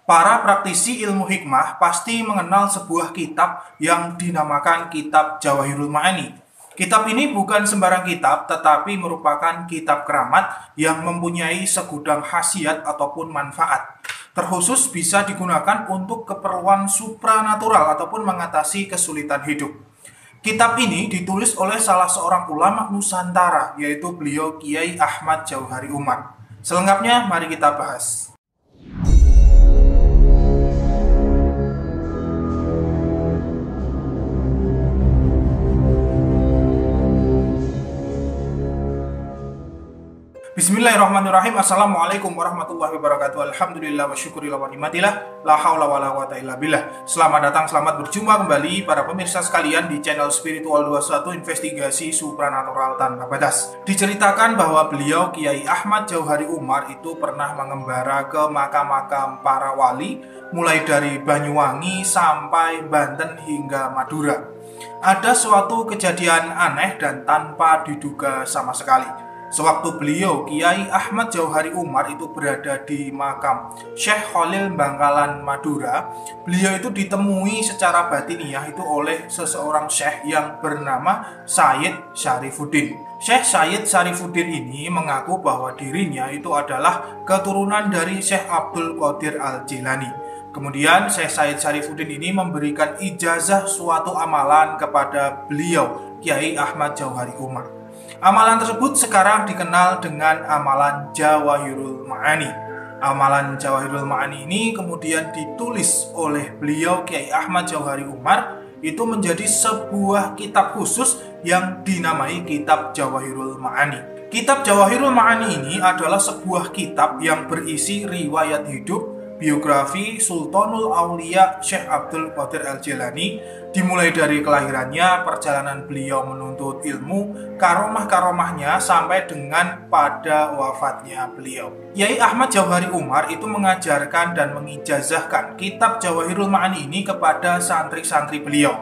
Para praktisi ilmu hikmah pasti mengenal sebuah kitab yang dinamakan Kitab Jawahirul Ma'ani. Kitab ini bukan sembarang kitab, tetapi merupakan kitab keramat yang mempunyai segudang khasiat ataupun manfaat. Terkhusus bisa digunakan untuk keperluan supranatural ataupun mengatasi kesulitan hidup. Kitab ini ditulis oleh salah seorang ulama Nusantara, yaitu beliau Kiai Ahmad Jauhari Umar. Selengkapnya mari kita bahas. Bismillahirrahmanirrahim. Assalamualaikum warahmatullahi wabarakatuh. Alhamdulillah wa syukurillah wa nikmatillah. La haula wa la quwata illa billah. Selamat datang, selamat berjumpa kembali para pemirsa sekalian di channel Spiritual 21 Investigasi Supranatural Tanpa Batas. Diceritakan bahwa beliau Kiai Ahmad Jauhari Umar itu pernah mengembara ke makam-makam para wali, mulai dari Banyuwangi sampai Banten hingga Madura. Ada suatu kejadian aneh dan tanpa diduga sama sekali. Sewaktu beliau Kiai Ahmad Jauhari Umar itu berada di makam Syekh Khalil Bangkalan Madura, beliau itu ditemui secara batiniah itu oleh seseorang syekh yang bernama Sayyid Syarifuddin. Syekh Sayyid Syarifuddin ini mengaku bahwa dirinya itu adalah keturunan dari Syekh Abdul Qadir Al-Jilani. Kemudian Syekh Sayyid Syarifuddin ini memberikan ijazah suatu amalan kepada beliau Kiai Ahmad Jauhari Umar. Amalan tersebut sekarang dikenal dengan amalan Jawahirul Ma'ani. Amalan Jawahirul Ma'ani ini kemudian ditulis oleh beliau Kiai Ahmad Jauhari Umar, itu menjadi sebuah kitab khusus yang dinamai Kitab Jawahirul Ma'ani. Kitab Jawahirul Ma'ani ini adalah sebuah kitab yang berisi riwayat hidup, biografi Sultanul Aulia Syekh Abdul Qadir Al-Jilani, dimulai dari kelahirannya, perjalanan beliau menuntut ilmu, karomah-karomahnya sampai dengan pada wafatnya beliau. Kiai Ahmad Jauhari Umar itu mengajarkan dan mengijazahkan Kitab Jawahirul Ma'ani ini kepada santri-santri beliau.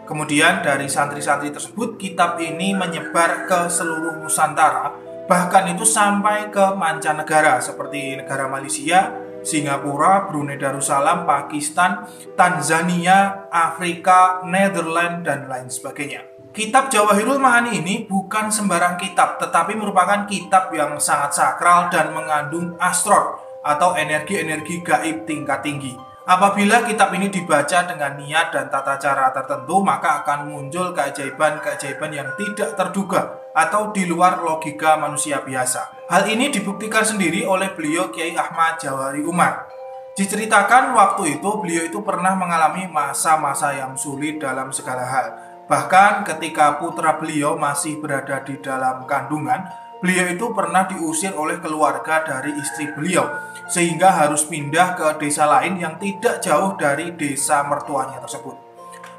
Kemudian dari santri-santri tersebut, kitab ini menyebar ke seluruh Nusantara, bahkan itu sampai ke mancanegara seperti negara Malaysia, Singapura, Brunei Darussalam, Pakistan, Tanzania, Afrika, Netherlands, dan lain sebagainya. Kitab Jawahirul Ma'ani ini bukan sembarang kitab, tetapi merupakan kitab yang sangat sakral dan mengandung asrar atau energi-energi gaib tingkat tinggi. Apabila kitab ini dibaca dengan niat dan tata cara tertentu, maka akan muncul keajaiban-keajaiban yang tidak terduga atau di luar logika manusia biasa. Hal ini dibuktikan sendiri oleh beliau Kiai Ahmad Jauhari Umar. Diceritakan waktu itu beliau itu pernah mengalami masa-masa yang sulit dalam segala hal. Bahkan ketika putra beliau masih berada di dalam kandungan, beliau itu pernah diusir oleh keluarga dari istri beliau, sehingga harus pindah ke desa lain yang tidak jauh dari desa mertuanya tersebut.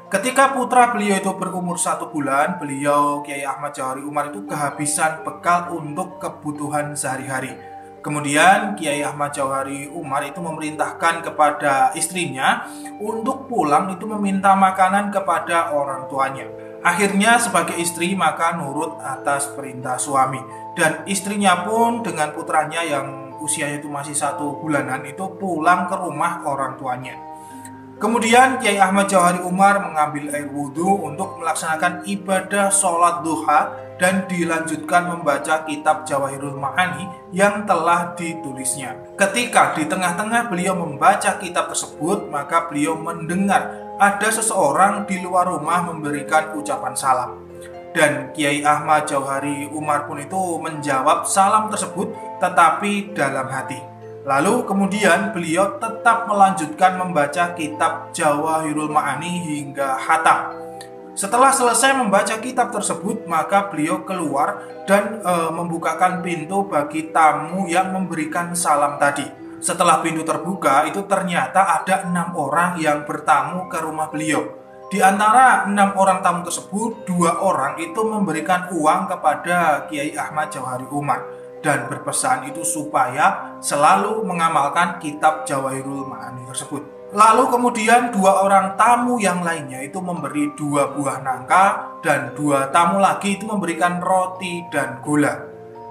Ketika putra beliau itu berumur 1 bulan, beliau Kiai Ahmad Jauhari Umar itu kehabisan bekal untuk kebutuhan sehari-hari. Kemudian Kiai Ahmad Jauhari Umar itu memerintahkan kepada istrinya untuk pulang itu meminta makanan kepada orang tuanya. Akhirnya sebagai istri maka nurut atas perintah suami, dan istrinya pun dengan putranya yang usianya itu masih 1 bulanan itu pulang ke rumah orang tuanya. Kemudian Kiai Ahmad Jauhari Umar mengambil air wudhu untuk melaksanakan ibadah sholat duha dan dilanjutkan membaca Kitab Jawahirul Ma'ani yang telah ditulisnya. Ketika di tengah-tengah beliau membaca kitab tersebut, maka beliau mendengar ada seseorang di luar rumah memberikan ucapan salam. Dan Kiai Ahmad Jauhari Umar pun itu menjawab salam tersebut tetapi dalam hati. Lalu kemudian beliau tetap melanjutkan membaca Kitab Jawahirul Ma'ani hingga khatam. Setelah selesai membaca kitab tersebut, maka beliau keluar dan membukakan pintu bagi tamu yang memberikan salam tadi. Setelah pintu terbuka, itu ternyata ada 6 orang yang bertamu ke rumah beliau. Di antara 6 orang tamu tersebut, 2 orang itu memberikan uang kepada Kiai Ahmad Jauhari Umar dan berpesan itu supaya selalu mengamalkan Kitab Jawahirul Ma'ani tersebut. Lalu kemudian 2 orang tamu yang lainnya itu memberi 2 buah nangka, dan 2 tamu lagi itu memberikan roti dan gula.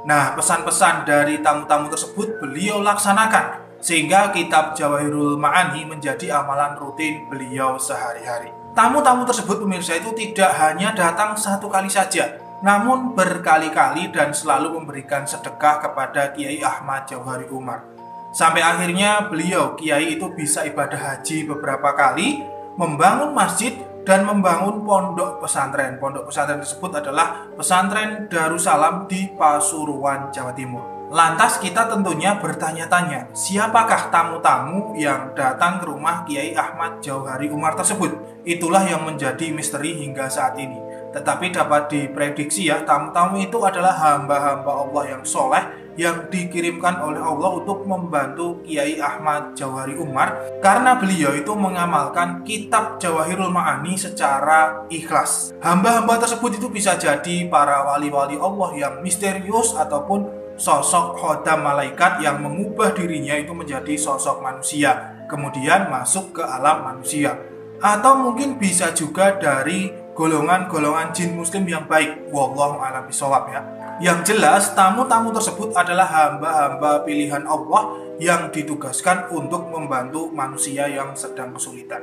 Nah, pesan-pesan dari tamu-tamu tersebut beliau laksanakan sehingga kitab Jawahirul Ma'ani menjadi amalan rutin beliau sehari-hari. Tamu-tamu tersebut pemirsa itu tidak hanya datang satu kali saja, namun berkali-kali dan selalu memberikan sedekah kepada Kiai Ahmad Jauhari Umar. Sampai akhirnya beliau, Kiai itu bisa ibadah haji beberapa kali, membangun masjid, dan membangun pondok pesantren. Pondok pesantren tersebut adalah pesantren Darussalam di Pasuruan, Jawa Timur. Lantas kita tentunya bertanya-tanya, siapakah tamu-tamu yang datang ke rumah Kiai Ahmad Jauhari Umar tersebut? Itulah yang menjadi misteri hingga saat ini. Tetapi dapat diprediksi ya, tamu-tamu itu adalah hamba-hamba Allah yang soleh, yang dikirimkan oleh Allah untuk membantu Kiai Ahmad Jauhari Umar karena beliau itu mengamalkan kitab Jawahirul Ma'ani secara ikhlas. Hamba-hamba tersebut itu bisa jadi para wali-wali Allah yang misterius ataupun sosok khodam malaikat yang mengubah dirinya itu menjadi sosok manusia, kemudian masuk ke alam manusia. Atau mungkin bisa juga dari golongan-golongan jin muslim yang baik. Wallahu a'lam bishawab ya. Yang jelas, tamu-tamu tersebut adalah hamba-hamba pilihan Allah yang ditugaskan untuk membantu manusia yang sedang kesulitan.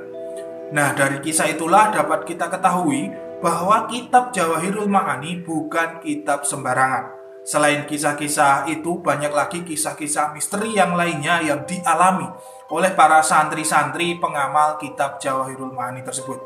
Nah, dari kisah itulah dapat kita ketahui bahwa kitab Jawahirul Ma'ani bukan kitab sembarangan. Selain kisah-kisah itu, banyak lagi kisah-kisah misteri yang lainnya yang dialami oleh para santri-santri pengamal kitab Jawahirul Ma'ani tersebut.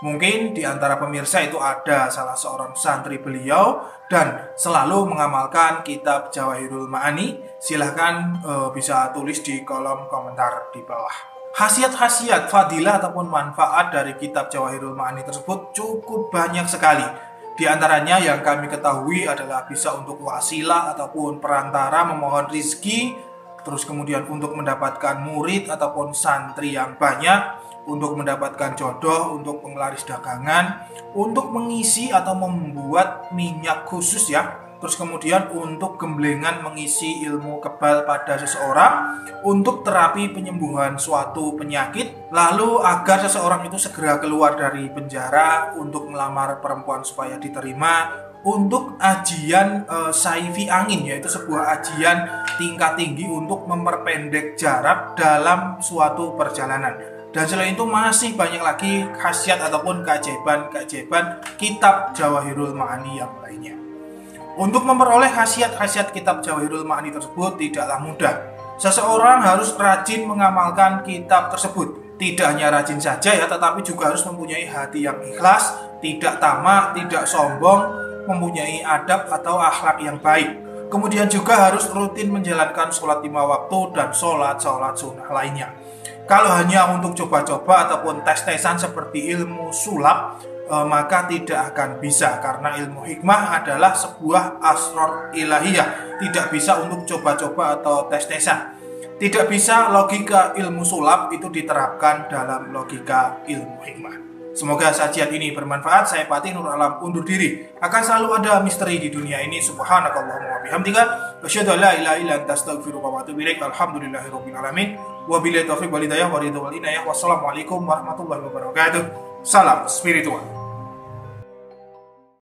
Mungkin di antara pemirsa itu ada salah seorang santri beliau dan selalu mengamalkan kitab Jawahirul Ma'ani. Silahkan bisa tulis di kolom komentar di bawah. Khasiat-khasiat, fadilah ataupun manfaat dari kitab Jawahirul Ma'ani tersebut cukup banyak sekali. Di antaranya yang kami ketahui adalah bisa untuk wasilah ataupun perantara memohon rizki, terus kemudian untuk mendapatkan murid ataupun santri yang banyak, untuk mendapatkan jodoh, untuk penglaris dagangan, untuk mengisi atau membuat minyak khusus ya, terus kemudian untuk gemblengan mengisi ilmu kebal pada seseorang, untuk terapi penyembuhan suatu penyakit, lalu agar seseorang itu segera keluar dari penjara, untuk melamar perempuan supaya diterima, untuk ajian saifi angin, yaitu sebuah ajian tingkat tinggi untuk memperpendek jarak dalam suatu perjalanan. Dan selain itu masih banyak lagi khasiat ataupun keajaiban-keajaiban kitab Jawahirul Ma'ani yang lainnya. Untuk memperoleh khasiat-khasiat kitab Jawahirul Ma'ani tersebut tidaklah mudah. Seseorang harus rajin mengamalkan kitab tersebut. Tidak hanya rajin saja ya, tetapi juga harus mempunyai hati yang ikhlas, tidak tamak, tidak sombong, mempunyai adab atau akhlak yang baik. Kemudian juga harus rutin menjalankan sholat 5 waktu dan sholat sunnah lainnya. Kalau hanya untuk coba-coba ataupun tes-tesan seperti ilmu sulap, maka tidak akan bisa, karena ilmu hikmah adalah sebuah asrar ilahiyah. Tidak bisa untuk coba-coba atau tes-tesan. Tidak bisa logika ilmu sulap itu diterapkan dalam logika ilmu hikmah. Semoga sajian ini bermanfaat. Saya Patih Nur Alam undur diri. Akan selalu ada misteri di dunia ini. Subhanakallahumma wa bihamdika asyhadu an la ilaha illa anta astaghfiruka wa atubu ilaik. Alhamdulillahirabbil alamin. Wabillahi taufiq wal hidayah wa ridha wal inayah. Wassalamualaikum warahmatullahi wabarakatuh. Salam spiritual.